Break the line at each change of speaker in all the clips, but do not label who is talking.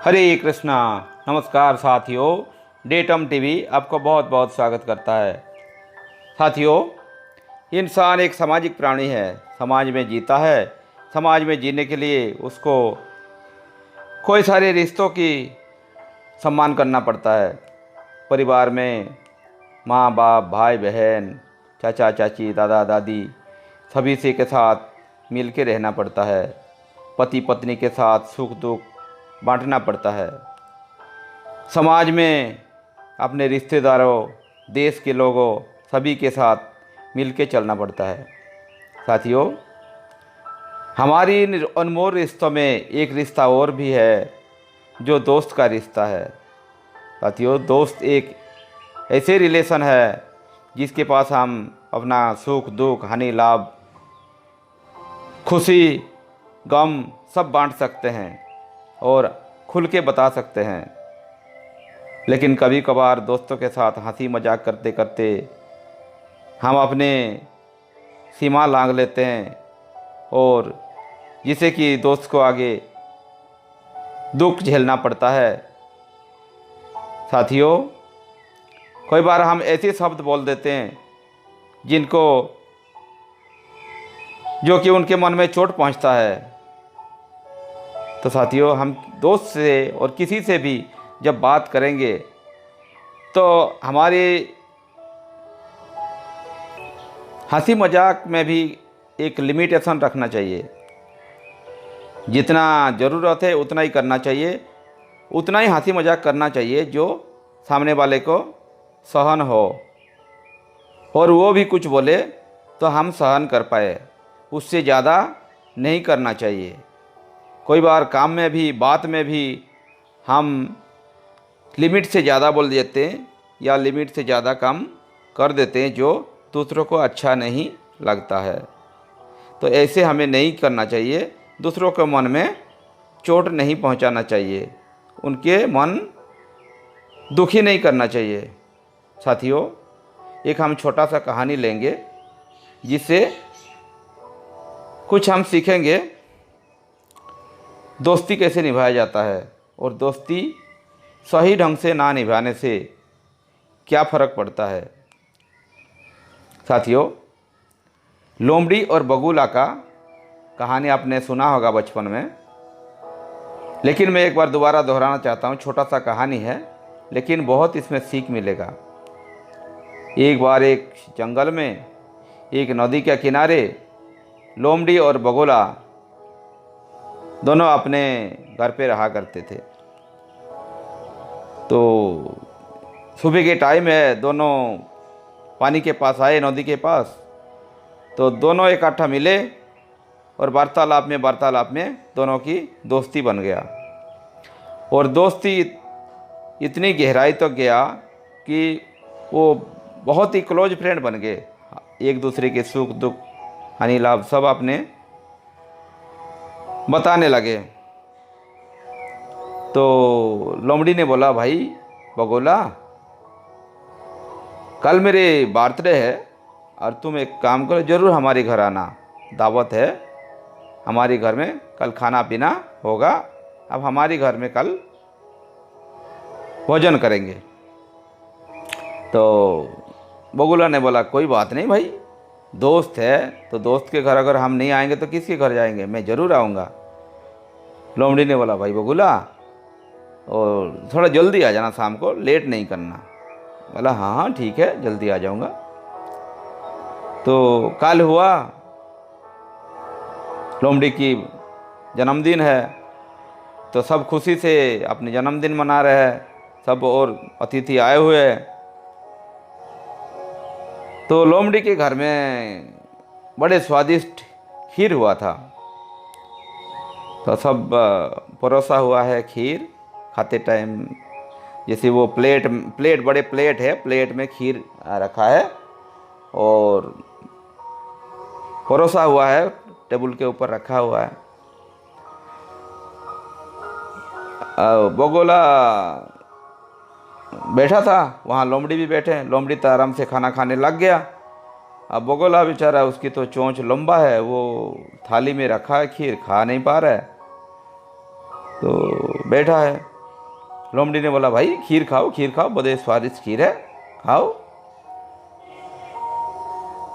हरे कृष्णा। नमस्कार साथियों, datum TV आपको बहुत बहुत स्वागत करता है। साथियों, इंसान एक सामाजिक प्राणी है, समाज में जीता है। समाज में जीने के लिए उसको कई सारे रिश्तों की सम्मान करना पड़ता है। परिवार में माँ बाप, भाई बहन, चाचा चाची, दादा दादी सभी से के साथ मिल के रहना पड़ता है। पति पत्नी के साथ सुख दुख बांटना पड़ता है। समाज में अपने रिश्तेदारों, देश के लोगों सभी के साथ मिल के चलना पड़ता है। साथियों, हमारी इन अनमोल रिश्तों में एक रिश्ता और भी है जो दोस्त का रिश्ता है। साथियों, दोस्त एक ऐसे रिलेशन है जिसके पास हम अपना सुख दुख, हानि लाभ, खुशी गम सब बांट सकते हैं और खुल के बता सकते हैं। लेकिन कभी कभार दोस्तों के साथ हंसी मजाक करते करते हम अपने सीमा लांघ लेते हैं और जिसे कि दोस्त को आगे दुख झेलना पड़ता है। साथियों, कई बार हम ऐसे शब्द बोल देते हैं जो कि उनके मन में चोट पहुंचता है। तो साथियों, हम दोस्त से और किसी से भी जब बात करेंगे तो हमारी हंसी मजाक में भी एक लिमिटेशन रखना चाहिए। जितना ज़रूरत है उतना ही करना चाहिए, उतना ही हंसी मजाक करना चाहिए जो सामने वाले को सहन हो, और वो भी कुछ बोले तो हम सहन कर पाए। उससे ज़्यादा नहीं करना चाहिए। कोई बार काम में भी, बात में भी हम लिमिट से ज़्यादा बोल देते हैं या लिमिट से ज़्यादा काम कर देते हैं जो दूसरों को अच्छा नहीं लगता है। तो ऐसे हमें नहीं करना चाहिए। दूसरों के मन में चोट नहीं पहुंचाना चाहिए, उनके मन दुखी नहीं करना चाहिए। साथियों, एक हम छोटा सा कहानी लेंगे जिससे कुछ हम सीखेंगे। दोस्ती कैसे निभाया जाता है और दोस्ती सही ढंग से ना निभाने से क्या फ़र्क पड़ता है। साथियों, लोमड़ी और बगुला का कहानी आपने सुना होगा बचपन में, लेकिन मैं एक बार दोबारा दोहराना चाहता हूँ। छोटा सा कहानी है लेकिन बहुत इसमें सीख मिलेगा। एक बार एक जंगल में एक नदी के किनारे लोमड़ी और बगुला दोनों अपने घर पे रहा करते थे। तो सुबह के टाइम है, दोनों पानी के पास आए, नदी के पास। तो दोनों इकट्ठा मिले और वार्तालाप में दोनों की दोस्ती बन गया। और दोस्ती इतनी गहराई तक गया कि वो बहुत ही क्लोज फ्रेंड बन गए। एक दूसरे के सुख दुख, हानि लाभ सब अपने बताने लगे। तो लोमड़ी ने बोला, भाई बगुला, कल मेरे बर्थडे है और तुम एक काम करो, ज़रूर हमारे घर आना, दावत है हमारे घर में, कल खाना पीना होगा। अब हमारे घर में कल भोजन करेंगे। तो बगुला ने बोला, कोई बात नहीं भाई, दोस्त है तो दोस्त के घर अगर हम नहीं आएंगे तो किसके घर जाएंगे, मैं ज़रूर आऊँगा। लोमड़ी ने बोला, भाई बगुला, और थोड़ा जल्दी आ जाना, शाम को लेट नहीं करना। बोला, हाँ हाँ ठीक है, जल्दी आ जाऊँगा। तो कल हुआ, लोमड़ी की जन्मदिन है तो सब खुशी से अपने जन्मदिन मना रहे हैं, सब और अतिथि आए हुए हैं। तो लोमड़ी के घर में बड़े स्वादिष्ट खीर हुआ था। तो सब परोसा हुआ है खीर। खाते टाइम जैसे वो प्लेट बड़े प्लेट है, प्लेट में खीर रखा है और परोसा हुआ है, टेबल के ऊपर रखा हुआ है। बगुला बैठा था, वहाँ लोमड़ी भी बैठे। लोमड़ी तो आराम से खाना खाने लग गया। अब बगुला बेचारा, उसकी तो चोंच लंबा है, वो थाली में रखा है खीर, खा नहीं पा रहा है। तो बैठा है। लोमड़ी ने बोला भाई खीर खाओ, बड़े स्वादिष्ट खीर है, खाओ।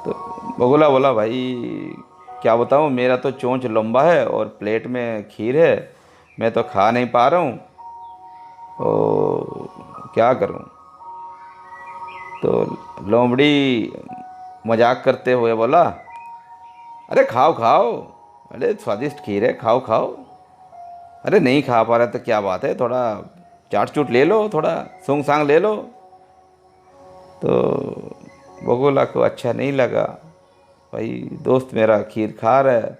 तो बगुला बोला भाई क्या बताऊँ, मेरा तो चोंच लंबा है और प्लेट में खीर है, मैं तो खा नहीं पा रहा हूँ, तो क्या करूँ। तो लोमड़ी मजाक करते हुए बोला अरे खाओ खाओ, अरे स्वादिष्ट खीर है, खाओ खाओ। अरे नहीं खा पा रहा तो क्या बात है, थोड़ा चाट चूट ले लो, थोड़ा सूंग सांग ले लो। तो बगुला को अच्छा नहीं लगा, भाई दोस्त मेरा खीर खा रहा है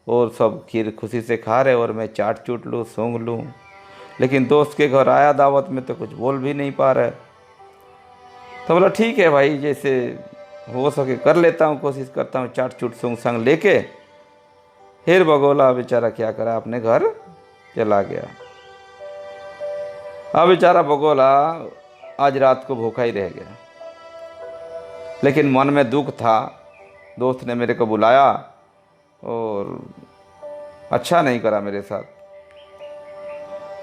और सब खीर खुशी से खा रहे और मैं चाट चूट लूँ, सूंघ लूँ, लेकिन दोस्त के घर आया दावत में तो कुछ बोल भी नहीं पा रहा है। तो बोला ठीक है भाई, जैसे हो सके कर लेता हूँ, कोशिश करता हूँ चाट चूट सूंघ सांग लेके। फिर बगोला बेचारा क्या करा, अपने घर चला गया। अब बेचारा बगोला आज रात को भूखा ही रह गया, लेकिन मन में दुख था, दोस्त ने मेरे को बुलाया और अच्छा नहीं करा मेरे साथ,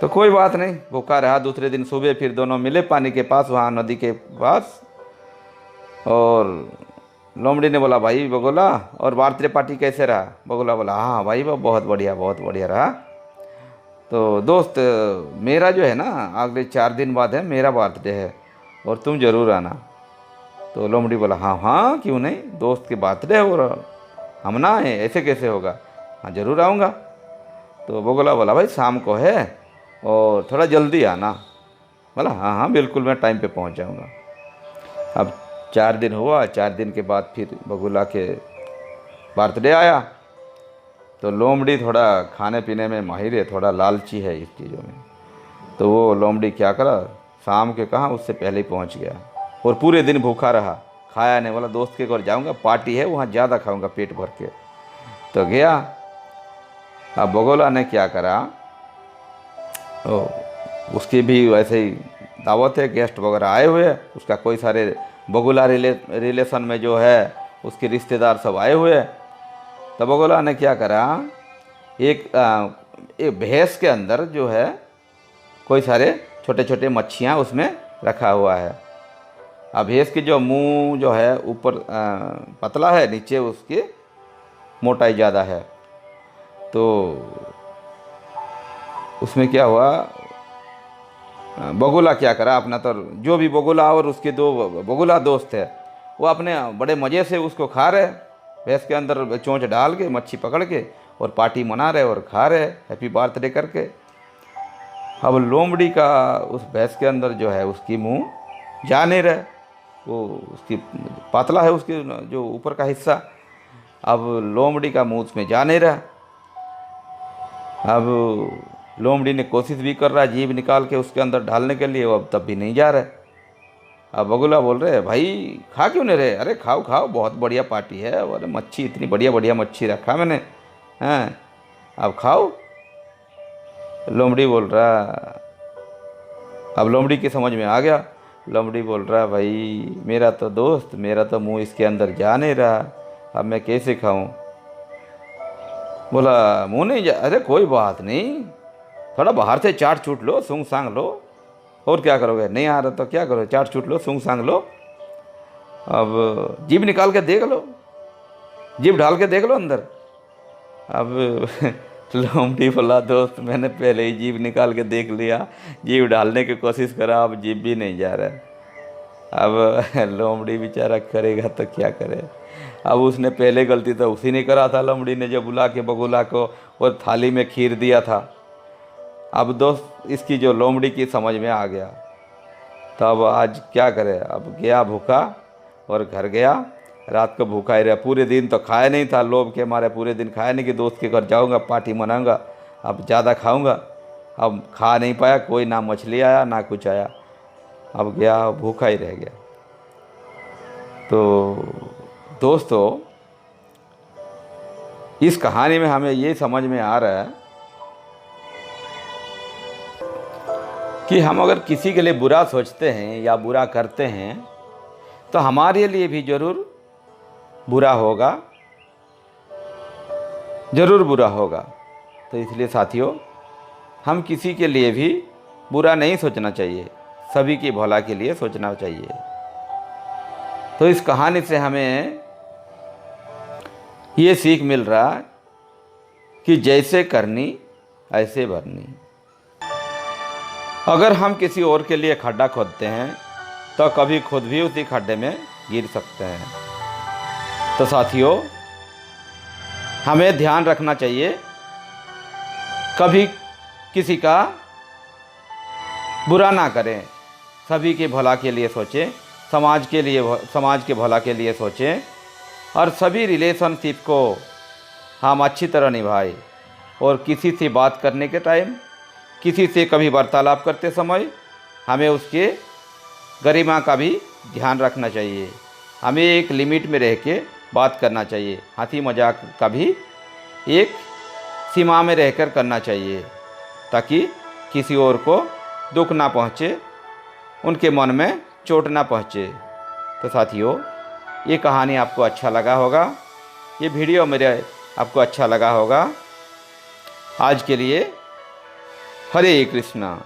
तो कोई बात नहीं, भूखा रहा। दूसरे दिन सुबह फिर दोनों मिले पानी के पास, वहाँ नदी के पास। और लोमड़ी ने बोला भाई बगुला, और बर्थडे पार्टी कैसे रहा। बगुला बोला हाँ भाई वो बहुत बढ़िया रहा। तो दोस्त मेरा जो है ना अगले 4 दिन बाद है मेरा बर्थडे है और तुम ज़रूर आना। तो लोमड़ी बोला हाँ हाँ क्यों नहीं, दोस्त के बर्थडे है और हम ना आए, ऐसे कैसे होगा, हाँ ज़रूर आऊँगा। तो बगुला बोला भाई शाम को है और थोड़ा जल्दी आना। बोला हाँ हाँ बिल्कुल मैं टाइम पे पहुंच जाऊंगा। अब 4 दिन हुआ, 4 दिन के बाद फिर बगुला के बर्थडे आया। तो लोमड़ी थोड़ा खाने पीने में माहिर है, थोड़ा लालची है इस चीज़ों में। तो वो लोमड़ी क्या करा, शाम के कहाँ उससे पहले ही पहुंच गया और पूरे दिन भूखा रहा, खाया नहीं। बोला दोस्त के घर जाऊंगा, पार्टी है वहाँ ज़्यादा खाऊंगा पेट भर के। तो गया। अब बगुला ने क्या करा, उसकी भी वैसे ही दावत है, गेस्ट वगैरह आए हुए हैं, उसका कोई सारे बगुला रिलेशन में जो है उसके रिश्तेदार सब आए हुए हैं। तो बगुला ने क्या करा, एक भैंस के अंदर जो है कोई सारे छोटे छोटे मच्छियाँ उसमें रखा हुआ है। अब भैंस की जो मुंह जो है ऊपर पतला है, नीचे उसकी मोटाई ज़्यादा है। तो उसमें क्या हुआ, बगुला क्या करा, अपना तो जो भी बगुला और उसके 2 बगुला दोस्त है वो अपने बड़े मज़े से उसको खा रहे, भैंस के अंदर चोंच डाल के मच्छी पकड़ के, और पार्टी मना रहे और खा रहे हैप्पी बर्थडे करके। अब लोमड़ी का उस भैंस के अंदर जो है उसकी मुंह जा नहीं रहे, वो उसकी पतला है उसके जो ऊपर का हिस्सा, अब लोमड़ी का मुंह उसमें जा नहीं रहा। अब लोमड़ी ने कोशिश भी कर रहा है जीभ निकाल के उसके अंदर डालने के लिए, वो अब तब भी नहीं जा रहा है। अब बगुला बोल रहे भाई खा क्यों नहीं रहे, अरे खाओ खाओ बहुत बढ़िया पार्टी है, अरे मच्छी इतनी बढ़िया मच्छी रखा मैंने, हैं अब खाओ। लोमड़ी बोल रहा, अब लोमड़ी की समझ में आ गया। लोमड़ी बोल रहा भाई मेरा तो दोस्त, मेरा तो मुंह इसके अंदर जा नहीं रहा, अब मैं कैसे खाऊं। बोला मुंह नहीं जा, अरे कोई बात नहीं, थोड़ा बाहर से चाट चूट लो, सूंघ सांग लो, और क्या करोगे, नहीं आ रहा तो क्या करोगे, चाट चूट लो, सूंघ सांग लो। अब जीभ निकाल के देख लो, जीभ ढाल के देख लो अंदर। अब लोमड़ी बोला दोस्त मैंने पहले ही जीभ निकाल के देख लिया, जीभ डालने की कोशिश करा, अब जीभ भी नहीं जा रहा। अब लोमड़ी बेचारा करेगा तो क्या करे, अब उसने पहले गलती तो उसी ने करा था, लोमड़ी ने जो बुला के बगुला को और थाली में खीर दिया था। अब दोस्त इसकी जो लोमड़ी की समझ में आ गया, तो अब आज क्या करे, अब गया भूखा और घर गया, रात को भूखा ही रहा, पूरे दिन तो खाया नहीं था, लोभ के मारे पूरे दिन खाया नहीं कि दोस्त के घर जाऊंगा पार्टी मनाऊंगा, अब ज़्यादा खाऊंगा। अब खा नहीं पाया, कोई ना मछली आया ना कुछ आया, अब गया भूखा ही रह गया। तो दोस्तों इस कहानी में हमें ये समझ में आ रहा है कि हम अगर किसी के लिए बुरा सोचते हैं या बुरा करते हैं तो हमारे लिए भी ज़रूर बुरा होगा, ज़रूर बुरा होगा। तो इसलिए साथियों हम किसी के लिए भी बुरा नहीं सोचना चाहिए, सभी की भला के लिए सोचना चाहिए। तो इस कहानी से हमें ये सीख मिल रहा कि जैसे करनी ऐसे भरनी। अगर हम किसी और के लिए खड्डा खोदते हैं तो कभी खुद भी उसी खड्डे में गिर सकते हैं। तो साथियों, हमें ध्यान रखना चाहिए, कभी किसी का बुरा ना करें, सभी के भला के लिए सोचें, समाज के भला के लिए सोचें और सभी रिलेशनशिप को हम अच्छी तरह निभाएं। और किसी से बात करने के टाइम, किसी से कभी वार्तालाप करते समय हमें उसके गरिमा का भी ध्यान रखना चाहिए। हमें एक लिमिट में रह के बात करना चाहिए। हंसी मजाक का भी एक सीमा में रहकर करना चाहिए, ताकि किसी और को दुख ना पहुँचे, उनके मन में चोट ना पहुँचे। तो साथियों, ये कहानी आपको अच्छा लगा होगा, ये वीडियो मेरे आपको अच्छा लगा होगा। आज के लिए हरे कृष्णा।